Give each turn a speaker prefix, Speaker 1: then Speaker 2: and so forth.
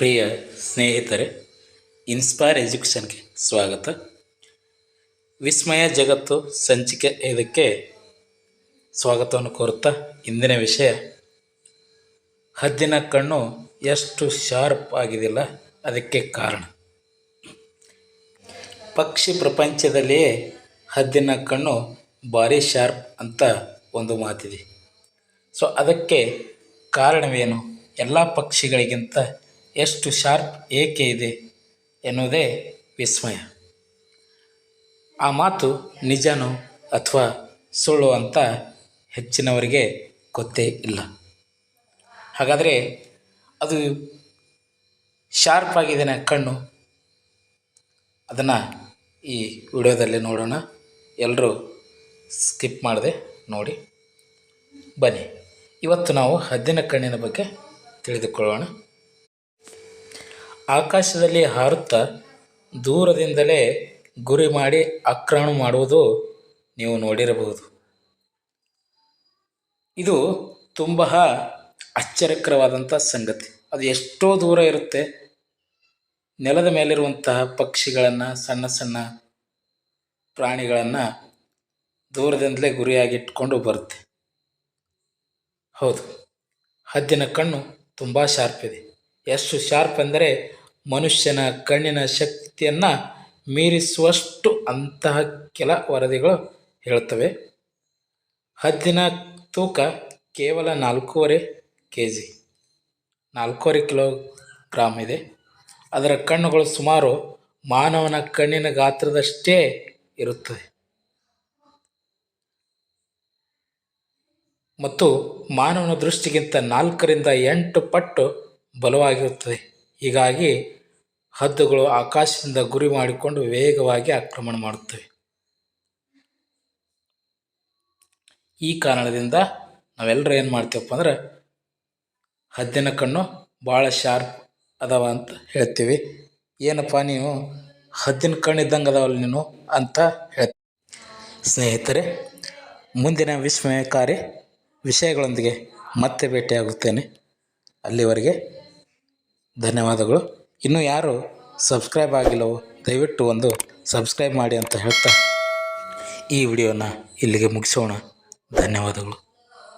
Speaker 1: ಪ್ರಿಯ ಸ್ನೇಹಿತರೆ, ಇನ್ಸ್ಪೈರ್ ಎಜುಕೇಷನ್ಗೆ ಸ್ವಾಗತ. ವಿಸ್ಮಯ ಜಗತ್ತು ಸಂಚಿಕೆ ಇದಕ್ಕೆ ಸ್ವಾಗತವನ್ನು ಕೋರುತ್ತಾ, ಇಂದಿನ ವಿಷಯ ಹದ್ದಿನ ಕಣ್ಣು ಎಷ್ಟು ಶಾರ್ಪ್ ಆಗಿದಿಲ್ಲ, ಅದಕ್ಕೆ ಕಾರಣ. ಪಕ್ಷಿ ಪ್ರಪಂಚದಲ್ಲಿಯೇ ಹದ್ದಿನ ಕಣ್ಣು ಭಾರಿ ಶಾರ್ಪ್ ಅಂತ ಒಂದು ಮಾತಿದೆ. ಸೊ ಅದಕ್ಕೆ ಕಾರಣವೇನು, ಎಲ್ಲ ಪಕ್ಷಿಗಳಿಗಿಂತ ಎಷ್ಟು ಶಾರ್ಪ್ ಏಕೆ ಇದೆ ಎನ್ನುವುದೇ ವಿಸ್ಮಯ. ಆ ಮಾತು ನಿಜನೋ ಅಥವಾ ಸುಳ್ಳು ಅಂತ ಹೆಚ್ಚಿನವರಿಗೆ ಗೊತ್ತೇ ಇಲ್ಲ. ಹಾಗಾದರೆ ಅದು ಶಾರ್ಪ್ ಆಗಿದೆ ಕಣ್ಣು, ಅದನ್ನು ಈ ವಿಡಿಯೋದಲ್ಲಿ ನೋಡೋಣ. ಎಲ್ಲರೂ ಸ್ಕಿಪ್ ಮಾಡದೆ ನೋಡಿ. ಬನ್ನಿ, ಇವತ್ತು ನಾವು ಹದ್ದಿನ ಕಣ್ಣಿನ ಬಗ್ಗೆ ತಿಳಿದುಕೊಳ್ಳೋಣ. ಆಕಾಶದಲ್ಲಿ ಹಾರುತ್ತಾ ದೂರದಿಂದಲೇ ಗುರಿ ಮಾಡಿ ಆಕ್ರಮಣ ಮಾಡುವುದು ನೀವು ನೋಡಿರಬಹುದು. ಇದು ತುಂಬ ಆಶ್ಚರ್ಯಕರವಾದಂಥ ಸಂಗತಿ. ಅದು ಎಷ್ಟೋ ದೂರ ಇರುತ್ತೆ, ನೆಲದ ಮೇಲಿರುವಂತಹ ಪಕ್ಷಿಗಳನ್ನು, ಸಣ್ಣ ಸಣ್ಣ ಪ್ರಾಣಿಗಳನ್ನು ದೂರದಿಂದಲೇ ಗುರಿಯಾಗಿಟ್ಕೊಂಡು ಬರುತ್ತೆ. ಹೌದು, ಹದ್ದಿನ ಕಣ್ಣು ತುಂಬ ಶಾರ್ಪ್ ಇದೆ. ಎಷ್ಟು ಶಾರ್ಪ್ ಎಂದರೆ ಮನುಷ್ಯನ ಕಣ್ಣಿನ ಶಕ್ತಿಯನ್ನು ಮೀರಿಸುವಷ್ಟು ಅಂತಹ ಕೆಲ ವರದಿಗಳು ಹೇಳುತ್ತವೆ. ಹದ್ದಿನ ತೂಕ ಕೇವಲ 4.5 kg, 4.5 ಕಿಲೋಗ್ರಾಮ್ ಇದೆ. ಅದರ ಕಣ್ಣುಗಳು ಸುಮಾರು ಮಾನವನ ಕಣ್ಣಿನ ಗಾತ್ರದಷ್ಟೇ ಇರುತ್ತದೆ ಮತ್ತು ಮಾನವನ ದೃಷ್ಟಿಗಿಂತ 4 ರಿಂದ 8 ಪಟ್ಟು ಬಲವಾಗಿರುತ್ತದೆ. ಹೀಗಾಗಿ ಹದ್ದುಗಳು ಆಕಾಶದಿಂದ ಗುರಿ ಮಾಡಿಕೊಂಡು ವೇಗವಾಗಿ ಆಕ್ರಮಣ ಮಾಡುತ್ತವೆ. ಈ ಕಾರಣದಿಂದ ನಾವೆಲ್ಲರೂ ಏನು ಮಾಡ್ತೀವಪ್ಪ ಅಂದ್ರೆ, ಹದ್ದಿನ ಕಣ್ಣು ಭಾಳ ಶಾರ್ಪ್ ಅದಾವ ಅಂತ ಹೇಳ್ತೀವಿ. ಏನಪ್ಪ ನೀವು ಹದ್ದಿನ ಕಣ್ಣು ಇದ್ದಂಗೆ ಅದಾವಲ್ಲ ನೀನು ಅಂತ ಹೇಳ್ತೀವಿ. ಸ್ನೇಹಿತರೆ, ಮುಂದಿನ ವಿಸ್ಮಯಕಾರಿ ವಿಷಯಗಳೊಂದಿಗೆ ಮತ್ತೆ ಭೇಟಿಯಾಗುತ್ತೇನೆ. ಅಲ್ಲಿವರೆಗೆ ಧನ್ಯವಾದಗಳು. ಇನ್ನೂ ಯಾರು ಸಬ್ಸ್ಕ್ರೈಬ್ ಆಗಿಲ್ಲವೋ ದಯವಿಟ್ಟು ಒಂದು ಸಬ್ಸ್ಕ್ರೈಬ್ ಮಾಡಿ ಅಂತ ಹೇಳ್ತಾ ಈ ವಿಡಿಯೋನ ಇಲ್ಲಿಗೆ ಮುಗಿಸೋಣ. ಧನ್ಯವಾದಗಳು.